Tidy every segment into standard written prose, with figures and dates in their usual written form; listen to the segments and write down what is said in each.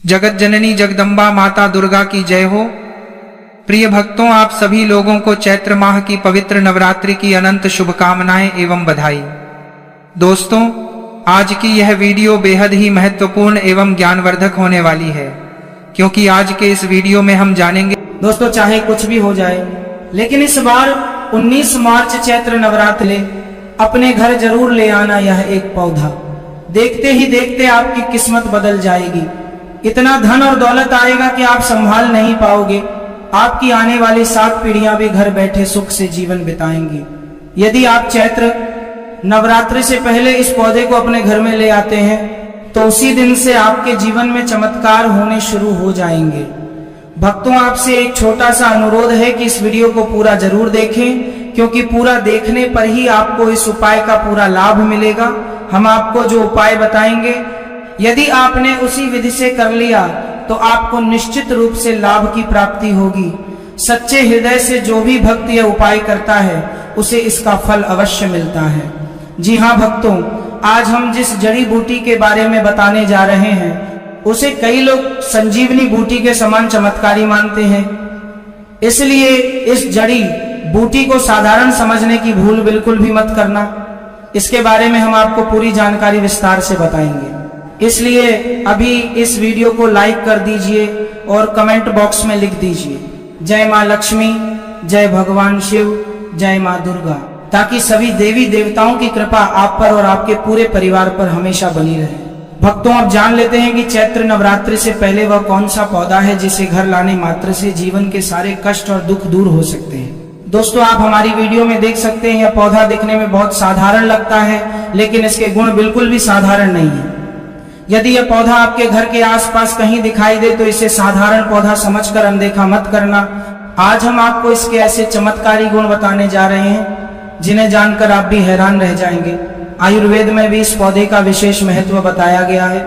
जगत जननी जगदम्बा माता दुर्गा की जय हो। प्रिय भक्तों, आप सभी लोगों को चैत्र माह की पवित्र नवरात्रि की अनंत शुभकामनाएं एवं बधाई। दोस्तों, आज की यह वीडियो बेहद ही महत्वपूर्ण एवं ज्ञानवर्धक होने वाली है, क्योंकि आज के इस वीडियो में हम जानेंगे। दोस्तों, चाहे कुछ भी हो जाए, लेकिन इस बार 19 मार्च चैत्र नवरात्रि अपने घर जरूर ले आना यह एक पौधा। देखते ही देखते आपकी किस्मत बदल जाएगी। इतना धन और दौलत आएगा कि आप संभाल नहीं पाओगे। आपकी आने वाली 7 पीढ़ियां भी घर बैठे सुख से जीवन बिताएंगी। यदि आप चैत्र नवरात्रि से पहले इस पौधे को अपने घर में ले आते हैं तो उसी दिन से आपके जीवन में चमत्कार होने शुरू हो जाएंगे। भक्तों, आपसे एक छोटा सा अनुरोध है कि इस वीडियो को पूरा जरूर देखें, क्योंकि पूरा देखने पर ही आपको इस उपाय का पूरा लाभ मिलेगा। हम आपको जो उपाय बताएंगे, यदि आपने उसी विधि से कर लिया तो आपको निश्चित रूप से लाभ की प्राप्ति होगी। सच्चे हृदय से जो भी भक्त यह उपाय करता है उसे इसका फल अवश्य मिलता है। जी हाँ भक्तों, आज हम जिस जड़ी बूटी के बारे में बताने जा रहे हैं उसे कई लोग संजीवनी बूटी के समान चमत्कारी मानते हैं। इसलिए इस जड़ी बूटी को साधारण समझने की भूल बिल्कुल भी मत करना। इसके बारे में हम आपको पूरी जानकारी विस्तार से बताएंगे। इसलिए अभी इस वीडियो को लाइक कर दीजिए और कमेंट बॉक्स में लिख दीजिए जय माँ लक्ष्मी, जय भगवान शिव, जय माँ दुर्गा, ताकि सभी देवी देवताओं की कृपा आप पर और आपके पूरे परिवार पर हमेशा बनी रहे। भक्तों, अब जान लेते हैं कि चैत्र नवरात्रि से पहले वह कौन सा पौधा है जिसे घर लाने मात्र से जीवन के सारे कष्ट और दुख दूर हो सकते हैं। दोस्तों, आप हमारी वीडियो में देख सकते हैं, यह पौधा दिखने में बहुत साधारण लगता है, लेकिन इसके गुण बिल्कुल भी साधारण नहीं है। यदि यह पौधा आपके घर के आसपास कहीं दिखाई दे तो इसे साधारण पौधा समझकर अनदेखा मत करना। आज हम आपको इसके ऐसे चमत्कारी गुण बताने जा रहे हैं जिन्हें जानकर आप भी हैरान रह जाएंगे। आयुर्वेद में भी इस पौधे का विशेष महत्व बताया गया है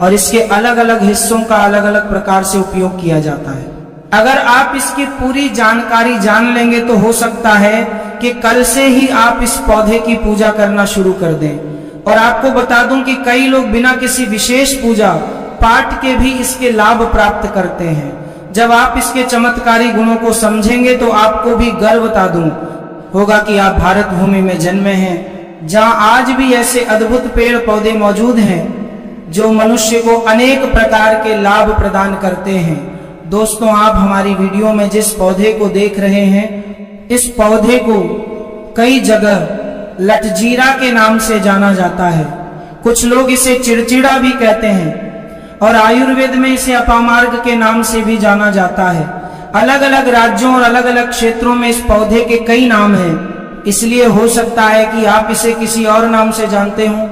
और इसके अलग अलग हिस्सों का अलग अलग प्रकार से उपयोग किया जाता है। अगर आप इसकी पूरी जानकारी जान लेंगे तो हो सकता है कि कल से ही आप इस पौधे की पूजा करना शुरू कर दें। और आपको बता दूं कि कई लोग बिना किसी विशेष पूजा पाठ के भी इसके लाभ प्राप्त करते हैं। जब आप इसके चमत्कारी गुणों को समझेंगे तो आपको भी गर्व बता दूं होगा कि आप भारत भूमि में जन्मे हैं, जहां आज भी ऐसे अद्भुत पेड़ पौधे मौजूद हैं जो मनुष्य को अनेक प्रकार के लाभ प्रदान करते हैं। दोस्तों, आप हमारी वीडियो में जिस पौधे को देख रहे हैं, इस पौधे को कई जगह लटजीरा के नाम से जाना जाता है। कुछ लोग इसे चिड़चिड़ा भी कहते हैं और आयुर्वेद में इसे अपामार्ग के नाम से भी जाना जाता है। अलग अलग राज्यों और अलग अलग क्षेत्रों में इस पौधे के कई नाम हैं, इसलिए हो सकता है कि आप इसे किसी और नाम से जानते हों,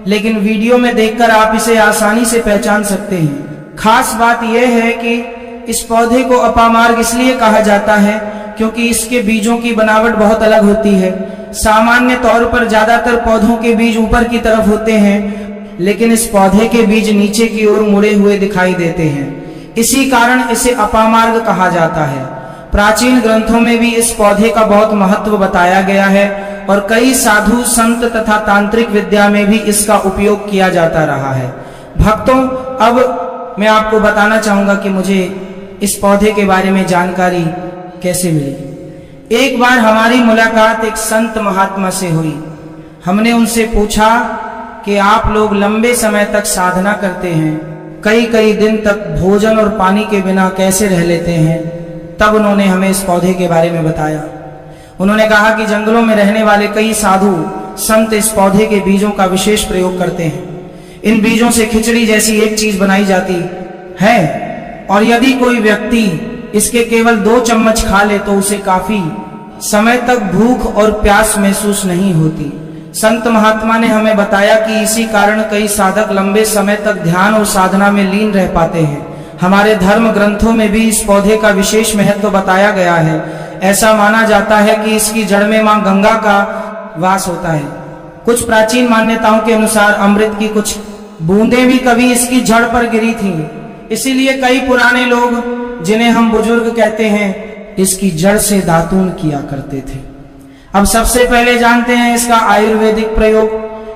लेकिन वीडियो में देखकर आप इसे आसानी से पहचान सकते हैं। खास बात यह है कि इस पौधे को अपामार्ग इसलिए कहा जाता है क्योंकि इसके बीजों की बनावट बहुत अलग होती है। सामान्य तौर पर ज्यादातर पौधों के बीज ऊपर की तरफ होते हैं, लेकिन इस पौधे के बीज नीचे की ओर मुड़े हुए दिखाई देते हैं। इसी कारण इसे अपामार्ग कहा जाता है। प्राचीन ग्रंथों में भी इस पौधे का बहुत महत्व बताया गया है और कई साधु संत तथा तांत्रिक विद्या में भी इसका उपयोग किया जाता रहा है। भक्तों, अब मैं आपको बताना चाहूंगा कि मुझे इस पौधे के बारे में जानकारी कैसे मिली। एक बार हमारी मुलाकात एक संत महात्मा से हुई। हमने उनसे पूछा कि आप लोग लंबे समय तक साधना करते हैं, कई कई दिन तक भोजन और पानी के बिना कैसे रह लेते हैं। तब उन्होंने हमें इस पौधे के बारे में बताया। उन्होंने कहा कि जंगलों में रहने वाले कई साधु संत इस पौधे के बीजों का विशेष प्रयोग करते हैं। इन बीजों से खिचड़ी जैसी एक चीज बनाई जाती है और यदि कोई व्यक्ति इसके केवल 2 चम्मच खा ले तो उसे काफी समय तक भूख और प्यास महसूस नहीं होती। संत महात्मा ने हमें बताया कि इसी कारण कई साधक लंबे समय तक ध्यान और साधना में लीन रह पाते हैं। हमारे धर्म ग्रंथों में भी इस पौधे का विशेष महत्व बताया गया है। ऐसा माना जाता है कि इसकी जड़ में मां गंगा का वास होता है। कुछ प्राचीन मान्यताओं के अनुसार अमृत की कुछ बूंदें भी कभी इसकी जड़ पर गिरी थीं। इसीलिए कई पुराने लोग, जिन्हें हम बुजुर्ग कहते हैं, इसकी जड़ से दातून किया करते थे। अब सबसे पहले जानते हैं इसका आयुर्वेदिक प्रयोग।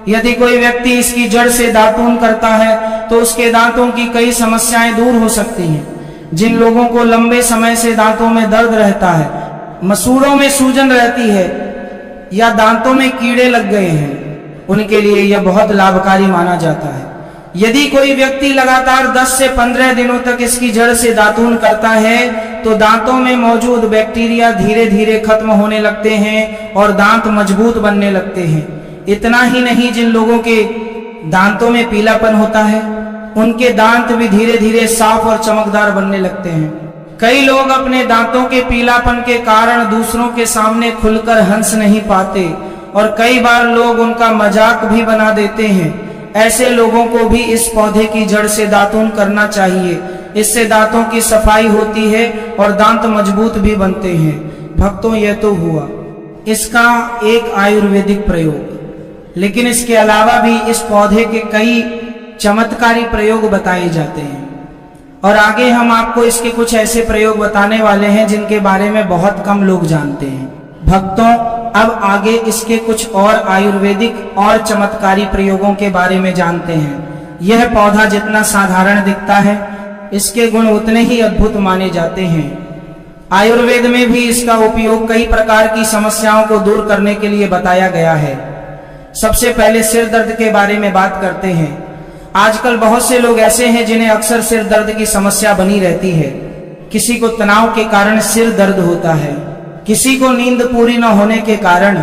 यदि कोई व्यक्ति इसकी जड़ से दातून करता है तो उसके दांतों की कई समस्याएं दूर हो सकती हैं। जिन लोगों को लंबे समय से दांतों में दर्द रहता है, मसूड़ों में सूजन रहती है या दांतों में कीड़े लग गए हैं, उनके लिए यह बहुत लाभकारी माना जाता है। यदि कोई व्यक्ति लगातार 10 से 15 दिनों तक इसकी जड़ से दातून करता है तो दांतों में मौजूद बैक्टीरिया धीरे धीरे खत्म होने लगते हैं और दांत मजबूत बनने लगते हैं। इतना ही नहीं, जिन लोगों के दांतों में पीलापन होता है उनके दांत भी धीरे धीरे साफ और चमकदार बनने लगते हैं। कई लोग अपने दांतों के पीलापन के कारण दूसरों के सामने खुलकर हंस नहीं पाते और कई बार लोग उनका मजाक भी बना देते हैं। ऐसे लोगों को भी इस पौधे की जड़ से दातून करना चाहिए। इससे दांतों की सफाई होती है और दांत मजबूत भी बनते हैं। भक्तों, यह तो हुआ इसका एक आयुर्वेदिक प्रयोग, लेकिन इसके अलावा भी इस पौधे के कई चमत्कारी प्रयोग बताए जाते हैं और आगे हम आपको इसके कुछ ऐसे प्रयोग बताने वाले हैं जिनके बारे में बहुत कम लोग जानते हैं। भक्तों, अब आगे इसके कुछ और आयुर्वेदिक और चमत्कारी प्रयोगों के बारे में जानते हैं। यह पौधा जितना साधारण दिखता है, इसके गुण उतने ही अद्भुत माने जाते हैं। आयुर्वेद में भी इसका उपयोग कई प्रकार की समस्याओं को दूर करने के लिए बताया गया है। सबसे पहले सिर दर्द के बारे में बात करते हैं। आजकल बहुत से लोग ऐसे हैं जिन्हें अक्सर सिर दर्द की समस्या बनी रहती है। किसी को तनाव के कारण सिर दर्द होता है, किसी को नींद पूरी न होने के कारण,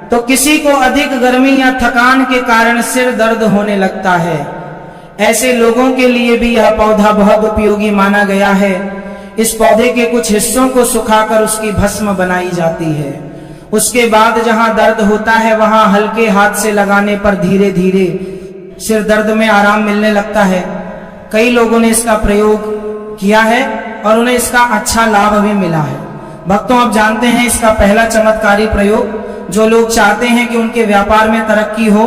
तो किसी को अधिक गर्मी या थकान के कारण सिर दर्द होने लगता है। ऐसे लोगों के लिए भी यह पौधा बहुत उपयोगी माना गया है। इस पौधे के कुछ हिस्सों को सुखाकर उसकी भस्म बनाई जाती है। उसके बाद जहां दर्द होता है वहां हल्के हाथ से लगाने पर धीरे धीरे सिर दर्द में आराम मिलने लगता है। कई लोगों ने इसका प्रयोग किया है और उन्हें इसका अच्छा लाभ भी मिला है। भक्तों, आप जानते हैं इसका पहला चमत्कारी प्रयोग, जो लोग चाहते हैं कि उनके व्यापार में तरक्की हो,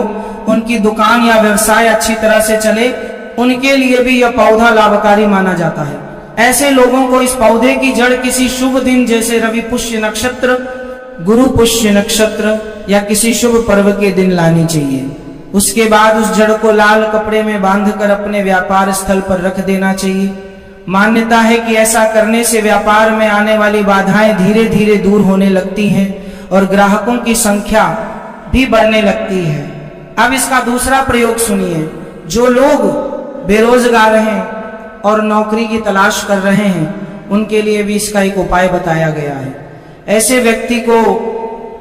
उनकी दुकान या व्यवसाय अच्छी तरह से चले, उनके लिए भी यह पौधा लाभकारी माना जाता है। ऐसे लोगों को इस पौधे की जड़ किसी शुभ दिन जैसे रवि पुष्य नक्षत्र, गुरु पुष्य नक्षत्र या किसी शुभ पर्व के दिन लानी चाहिए। उसके बाद उस जड़ को लाल कपड़े में बांधकर अपने व्यापार स्थल पर रख देना चाहिए। मान्यता है कि ऐसा करने से व्यापार में आने वाली बाधाएं धीरे धीरे दूर होने लगती हैं और ग्राहकों की संख्या भी बढ़ने लगती है। अब इसका दूसरा प्रयोग सुनिए। जो लोग बेरोजगार हैं और नौकरी की तलाश कर रहे हैं, उनके लिए भी इसका एक उपाय बताया गया है। ऐसे व्यक्ति को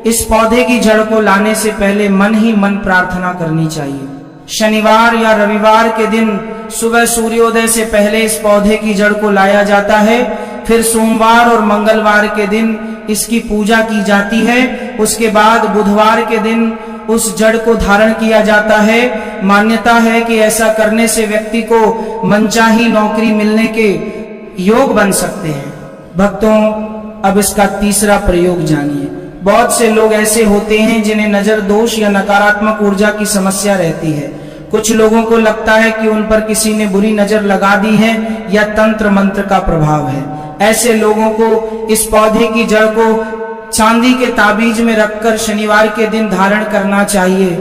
इस पौधे की जड़ को लाने से पहले मन ही मन प्रार्थना करनी चाहिए। शनिवार या रविवार के दिन सुबह सूर्योदय से पहले इस पौधे की जड़ को लाया जाता है। फिर सोमवार और मंगलवार के दिन इसकी पूजा की जाती है। उसके बाद बुधवार के दिन उस जड़ को धारण किया जाता है। मान्यता है कि ऐसा करने से व्यक्ति को मनचाही नौकरी मिलने के योग बन सकते हैं। भक्तों, अब इसका तीसरा प्रयोग जानिए। बहुत से लोग ऐसे होते हैं जिन्हें नजर दोष या नकारात्मक ऊर्जा की समस्या रहती है। कुछ लोगों को लगता है कि उन पर किसी ने बुरी नजर लगा दी है या तंत्र मंत्र का प्रभाव है। ऐसे लोगों को इस पौधे की जड़ को चांदी के ताबीज में रखकर शनिवार के दिन धारण करना चाहिए।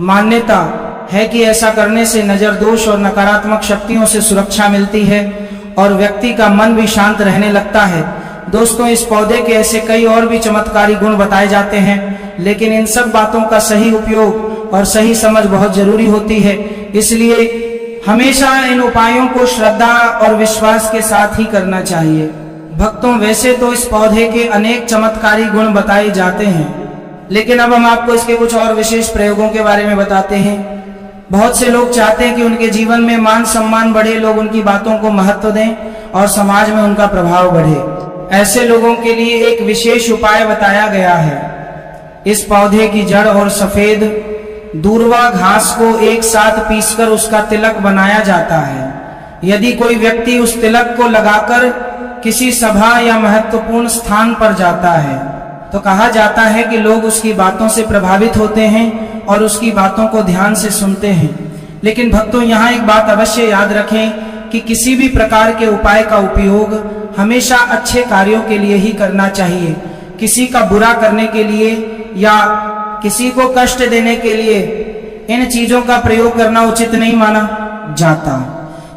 मान्यता है कि ऐसा करने से नजर दोष और नकारात्मक शक्तियों से सुरक्षा मिलती है और व्यक्ति का मन भी शांत रहने लगता है। दोस्तों, इस पौधे के ऐसे कई और भी चमत्कारी गुण बताए जाते हैं, लेकिन इन सब बातों का सही उपयोग और सही समझ बहुत जरूरी होती है। इसलिए हमेशा इन उपायों को श्रद्धा और विश्वास के साथ ही करना चाहिए। भक्तों, वैसे तो इस पौधे के अनेक चमत्कारी गुण बताए जाते हैं, लेकिन अब हम आपको इसके कुछ और विशेष प्रयोगों के बारे में बताते हैं। बहुत से लोग चाहते हैं कि उनके जीवन में मान सम्मान बढ़े, लोग उनकी बातों को महत्व दें और समाज में उनका प्रभाव बढ़े। ऐसे लोगों के लिए एक विशेष उपाय बताया गया है। इस पौधे की जड़ और सफेद दूर्वा घास को एक साथ पीसकर उसका तिलक बनाया जाता है। यदि कोई व्यक्ति उस तिलक को लगाकर किसी सभा या महत्वपूर्ण स्थान पर जाता है तो कहा जाता है कि लोग उसकी बातों से प्रभावित होते हैं और उसकी बातों को ध्यान से सुनते हैं। लेकिन भक्तों, यहाँ एक बात अवश्य याद रखें कि किसी भी प्रकार के उपाय का उपयोग हमेशा अच्छे कार्यों के लिए ही करना चाहिए। किसी का बुरा करने के लिए या किसी को कष्ट देने के लिए इन चीजों का प्रयोग करना उचित नहीं माना जाता।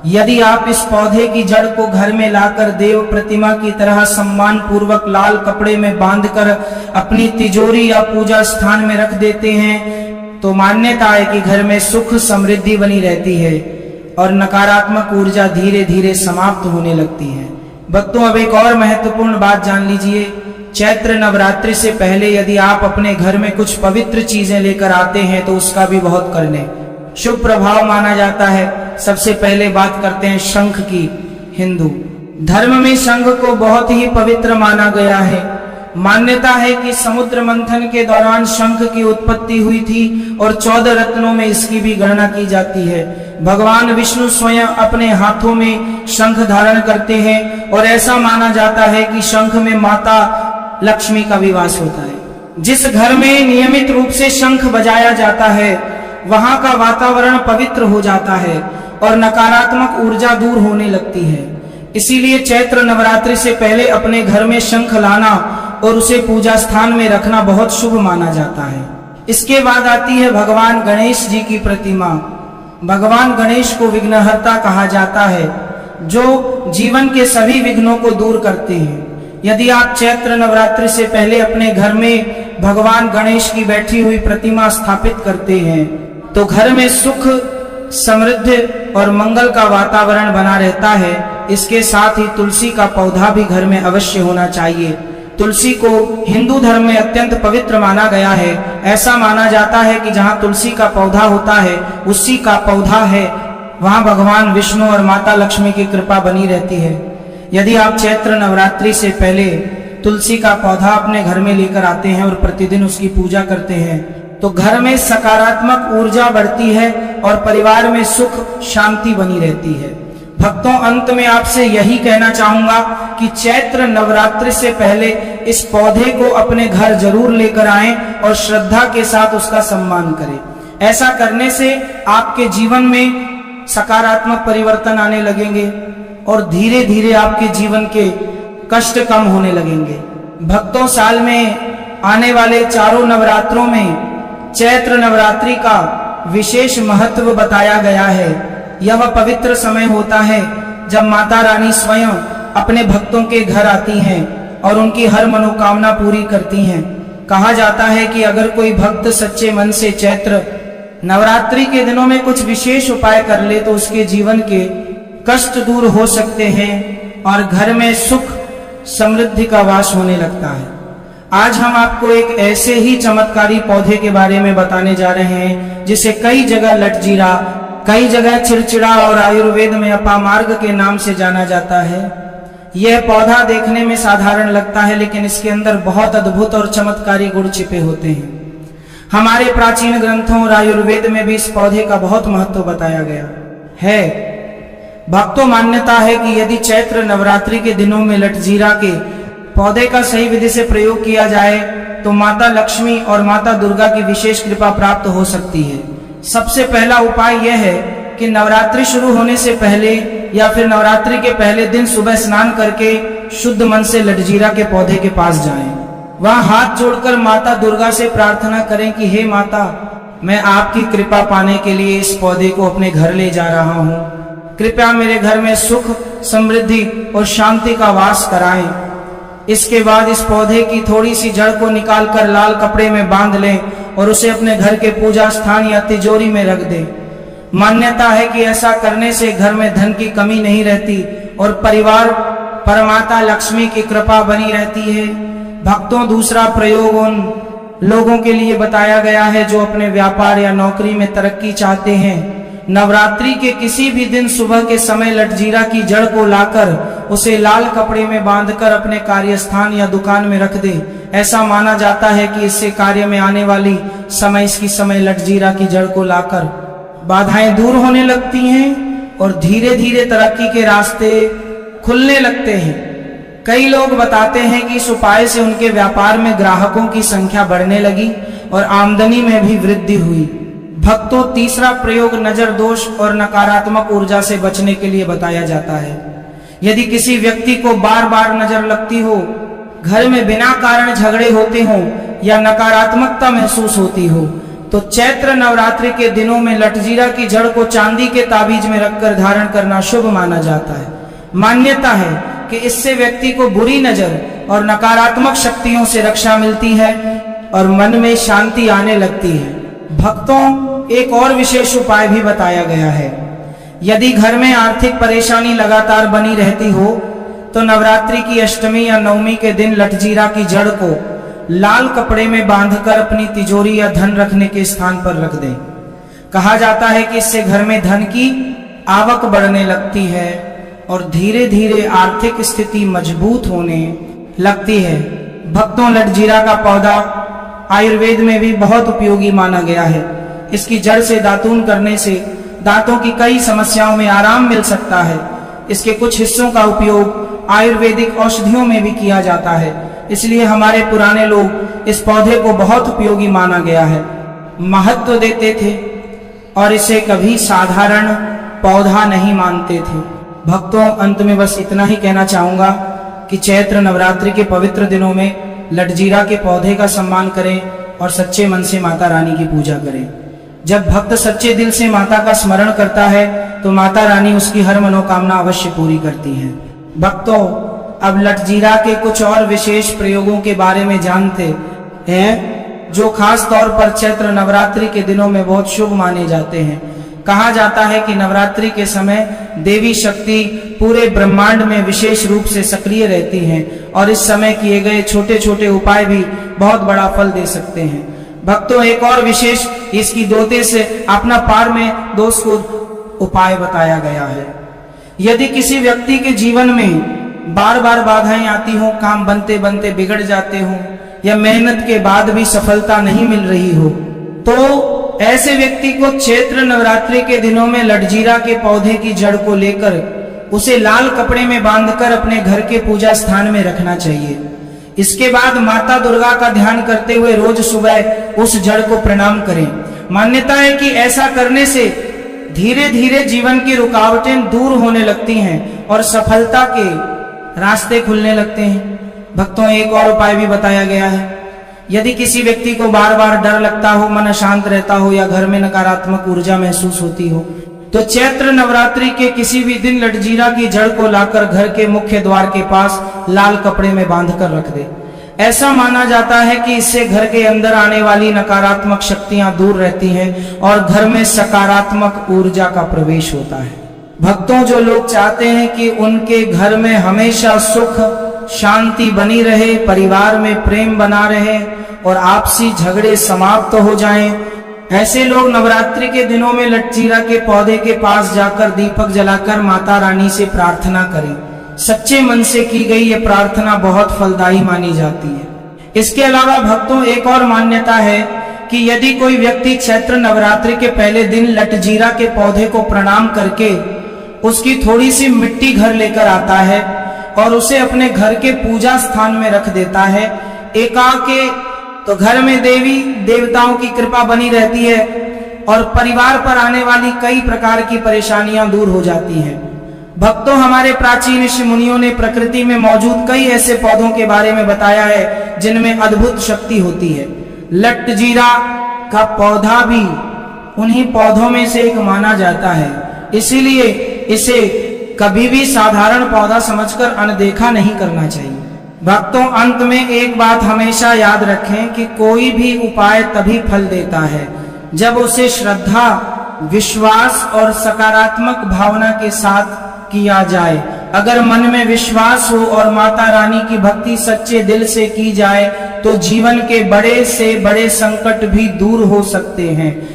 यदि आप इस पौधे की जड़ को घर में लाकर देव प्रतिमा की तरह सम्मान पूर्वक लाल कपड़े में बांधकर अपनी तिजोरी या पूजा स्थान में रख देते हैं तो मान्यता है कि घर में सुख समृद्धि बनी रहती है और नकारात्मक ऊर्जा धीरे धीरे समाप्त होने लगती है। भक्तों, अब एक और महत्वपूर्ण बात जान लीजिए। चैत्र नवरात्रि से पहले यदि आप अपने घर में कुछ पवित्र चीजें लेकर आते हैं तो उसका भी बहुत कर लें, शुभ प्रभाव माना जाता है। सबसे पहले बात करते हैं शंख की। हिंदू धर्म में शंख को बहुत ही पवित्र माना गया है। मान्यता है कि समुद्र मंथन के दौरान शंख की उत्पत्ति हुई थी और 14 रत्नों में इसकी भी गणना की जाती है। भगवान विष्णु स्वयं अपने हाथों में शंख धारण करते हैं और ऐसा माना जाता है कि शंख में माता लक्ष्मी का भी वास होता है। जिस घर में नियमित रूप से शंख बजाया जाता है वहां का वातावरण पवित्र हो जाता है और नकारात्मक ऊर्जा दूर होने लगती है। इसीलिए चैत्र नवरात्रि से पहले अपने घर में शंख लाना और उसे पूजा स्थान में रखना बहुत शुभ माना जाता है। इसके बाद आती है भगवान गणेश जी की प्रतिमा। भगवान गणेश को विघ्नहर्ता कहा जाता है, जो जीवन के सभी विघ्नों को दूर करते हैं। यदि आप चैत्र नवरात्रि से पहले अपने घर में भगवान गणेश की बैठी हुई प्रतिमा स्थापित करते हैं तो घर में सुख समृद्धि और मंगल का वातावरण बना रहता है। इसके साथ ही तुलसी का पौधा भी घर में अवश्य होना चाहिए। तुलसी को हिंदू धर्म में अत्यंत पवित्र माना गया है। ऐसा माना जाता है कि जहाँ तुलसी का पौधा होता है, उसी का पौधा है, वहाँ भगवान विष्णु और माता लक्ष्मी की कृपा बनी रहती है। यदि आप चैत्र नवरात्रि से पहले तुलसी का पौधा अपने घर में लेकर आते हैं और प्रतिदिन उसकी पूजा करते हैं तो घर में सकारात्मक ऊर्जा बढ़ती है और परिवार में सुख शांति बनी रहती है। भक्तों, अंत में आपसे यही कहना चाहूंगा कि चैत्र नवरात्रि से पहले इस पौधे को अपने घर जरूर लेकर आएं और श्रद्धा के साथ उसका सम्मान करें। ऐसा करने से आपके जीवन में सकारात्मक परिवर्तन आने लगेंगे और धीरे धीरे आपके जीवन के कष्ट कम होने लगेंगे। भक्तों, साल में आने वाले चारों नवरात्रों में चैत्र नवरात्रि का विशेष महत्व बताया गया है। यह वह पवित्र समय होता है जब माता रानी स्वयं अपने भक्तों के घर आती हैं और उनकी हर मनोकामना पूरी करती हैं। कहा जाता है कि अगर कोई भक्त सच्चे मन से चैत्र नवरात्रि के दिनों में कुछ विशेष उपाय कर ले तो उसके जीवन के कष्ट दूर हो सकते हैं और घर में सुख समृद्धि का वास होने लगता है। आज हम आपको एक ऐसे ही चमत्कारी पौधे के बारे में बताने जा रहे हैं जिसे कई जगह लटजीरा, कई जगह चिड़चिड़ा और आयुर्वेद में अपामार्ग के नाम से जाना जाता है। यह पौधा देखने में साधारण लगता है लेकिन इसके अंदर बहुत अद्भुत और चमत्कारी गुण छिपे होते हैं। हमारे प्राचीन ग्रंथों और आयुर्वेद में भी इस पौधे का बहुत महत्व बताया गया है। भक्तों, मान्यता है कि यदि चैत्र नवरात्रि के दिनों में लटजीरा के पौधे का सही विधि से प्रयोग किया जाए तो माता लक्ष्मी और माता दुर्गा की विशेष कृपा प्राप्त हो सकती है। सबसे पहला उपाय यह है कि नवरात्रि शुरू होने से पहले या फिर नवरात्रि के पहले दिन सुबह स्नान करके शुद्ध मन से लटजीरा के पौधे के पास जाएं। वहां हाथ जोड़कर माता दुर्गा से प्रार्थना करें कि हे माता, मैं आपकी कृपा पाने के लिए इस पौधे को अपने घर ले जा रहा हूँ। कृपया मेरे घर में सुख समृद्धि और शांति का वास कराएं। इसके बाद इस पौधे की थोड़ी सी जड़ को निकालकर लाल कपड़े में बांध लें और उसे अपने घर के पूजा स्थान या तिजोरी में रख दें। मान्यता है कि ऐसा करने से घर में धन की कमी नहीं रहती और परिवार पर माता लक्ष्मी की कृपा बनी रहती है। भक्तों, दूसरा प्रयोग उन लोगों के लिए बताया गया है जो अपने व्यापार या नौकरी में तरक्की चाहते हैं। नवरात्रि के किसी भी दिन सुबह के समय लटजीरा की जड़ को लाकर उसे लाल कपड़े में बांधकर अपने कार्यस्थान या दुकान में रख दे। ऐसा माना जाता है कि इससे कार्य में आने वाली इसकी समय लटजीरा की जड़ को लाकर बाधाएं दूर होने लगती हैं और धीरे धीरे तरक्की के रास्ते खुलने लगते हैं। कई लोग बताते हैं कि इस उपाय से उनके व्यापार में ग्राहकों की संख्या बढ़ने लगी और आमदनी में भी वृद्धि हुई। भक्तों, तीसरा प्रयोग नजर दोष और नकारात्मक ऊर्जा से बचने के लिए बताया जाता है। यदि किसी व्यक्ति को बार बार नजर लगती हो, घर में बिना कारण झगड़े होते हों या नकारात्मकता महसूस होती हो तो चैत्र नवरात्रि के दिनों में लटजीरा की जड़ को चांदी के ताबीज में रखकर धारण करना शुभ माना जाता है। मान्यता है कि इससे व्यक्ति को बुरी नजर और नकारात्मक शक्तियों से रक्षा मिलती है और मन में शांति आने लगती है। भक्तों, एक और विशेष उपाय भी बताया गया है। यदि घर में आर्थिक परेशानी लगातार बनी रहती हो तो नवरात्रि की अष्टमी या नवमी के दिन लटजीरा की जड़ को लाल कपड़े में बांधकर अपनी तिजोरी या धन रखने के स्थान पर रख दें। कहा जाता है कि इससे घर में धन की आवक बढ़ने लगती है और धीरे धीरे आर्थिक स्थिति मजबूत होने लगती है। भक्तों, लटजीरा का पौधा आयुर्वेद में भी बहुत उपयोगी माना गया है। इसकी जड़ से दातून करने से दांतों की कई समस्याओं में आराम मिल सकता है। इसके कुछ हिस्सों का उपयोग आयुर्वेदिक औषधियों में भी किया जाता है, इसलिए हमारे पुराने लोग इस पौधे को बहुत उपयोगी माना गया है, महत्व देते थे और इसे कभी साधारण पौधा नहीं मानते थे। भक्तों, अंत में बस इतना ही कहना चाहूंगा कि चैत्र नवरात्रि के पवित्र दिनों में लटजीरा के पौधे का सम्मान करें और सच्चे मन से माता रानी की पूजा करें। जब भक्त सच्चे दिल से माता का स्मरण करता है तो माता रानी उसकी हर मनोकामना अवश्य पूरी करती है। भक्तों, अब लटजीरा के कुछ और विशेष प्रयोगों के बारे में जानते हैं जो खास तौर पर चैत्र नवरात्रि के दिनों में बहुत शुभ माने जाते हैं। कहा जाता है कि नवरात्रि के समय देवी शक्ति पूरे ब्रह्मांड में विशेष रूप से सक्रिय रहती हैं और इस समय किए गए छोटे छोटे उपाय भी बहुत बड़ा फल दे सकते हैं। भक्तों, एक और विशेष इसकी दोते से अपना पार में दोष को उपाय बताया गया है। यदि किसी व्यक्ति के जीवन में बार बार बाधाएं आती हो, काम बनते बनते बिगड़ जाते हो या मेहनत के बाद भी सफलता नहीं मिल रही हो, तो ऐसे व्यक्ति को चैत्र नवरात्रि के दिनों में लटजीरा के पौधे की जड़ को लेकर उसे लाल कपड़े में बांधकर अपने घर के पूजा स्थान में रखना चाहिए। इसके बाद माता दुर्गा का ध्यान करते हुए रोज सुबह उस जड़ को प्रणाम करें। मान्यता है कि ऐसा करने से धीरे धीरे जीवन की रुकावटें दूर होने लगती हैं और सफलता के रास्ते खुलने लगते हैं। भक्तों, एक और उपाय भी बताया गया है। यदि किसी व्यक्ति को बार बार डर लगता हो, मन अशांत रहता हो या घर में नकारात्मक ऊर्जा महसूस होती हो, तो चैत्र नवरात्रि के किसी भी दिन लटजीरा की जड़ को लाकर घर के मुख्य द्वार के पास लाल कपड़े में बांधकर रख दे। ऐसा माना जाता है कि इससे घर के अंदर आने वाली नकारात्मक शक्तियां दूर रहती हैं और घर में सकारात्मक ऊर्जा का प्रवेश होता है। भक्तों, जो लोग चाहते हैं कि उनके घर में हमेशा सुख शांति बनी रहे, परिवार में प्रेम बना रहे और आपसी झगड़े समाप्त हो जाएं, ऐसे लोग नवरात्रि के दिनों में लटजीरा के पौधे के पास जाकर दीपक जलाकर माता रानी से प्रार्थना करें। सच्चे मन से की गई ये प्रार्थना बहुत फलदायी मानी जाती है। इसके अलावा भक्तों, एक और मान्यता है कि यदि कोई व्यक्ति चैत्र नवरात्रि के पहले दिन लटजीरा के पौधे को प्रणाम करके उसकी थोड़ी सी मिट्टी घर लेकर आता है और उसे अपने घर के पूजा स्थान में रख देता है एकाके, तो घर में देवी देवताओं की कृपा बनी रहती है और परिवार पर आने वाली कई प्रकार की परेशानियां दूर हो जाती हैं। भक्तों, हमारे प्राचीन ऋषि मुनियों ने प्रकृति में मौजूद कई ऐसे पौधों के बारे में बताया है जिनमें अद्भुत शक्ति होती है। लटजीरा का पौधा भी उन्हीं पौधों में से एक माना जाता है, इसीलिए इसे कभी भी साधारण पौधा समझकर अनदेखा नहीं करना चाहिए। भक्तों, अंत में एक बात हमेशा याद रखें कि कोई भी उपाय तभी फल देता है जब उसे श्रद्धा, विश्वास और सकारात्मक भावना के साथ किया जाए। अगर मन में विश्वास हो और माता रानी की भक्ति सच्चे दिल से की जाए तो जीवन के बड़े से बड़े संकट भी दूर हो सकते हैं।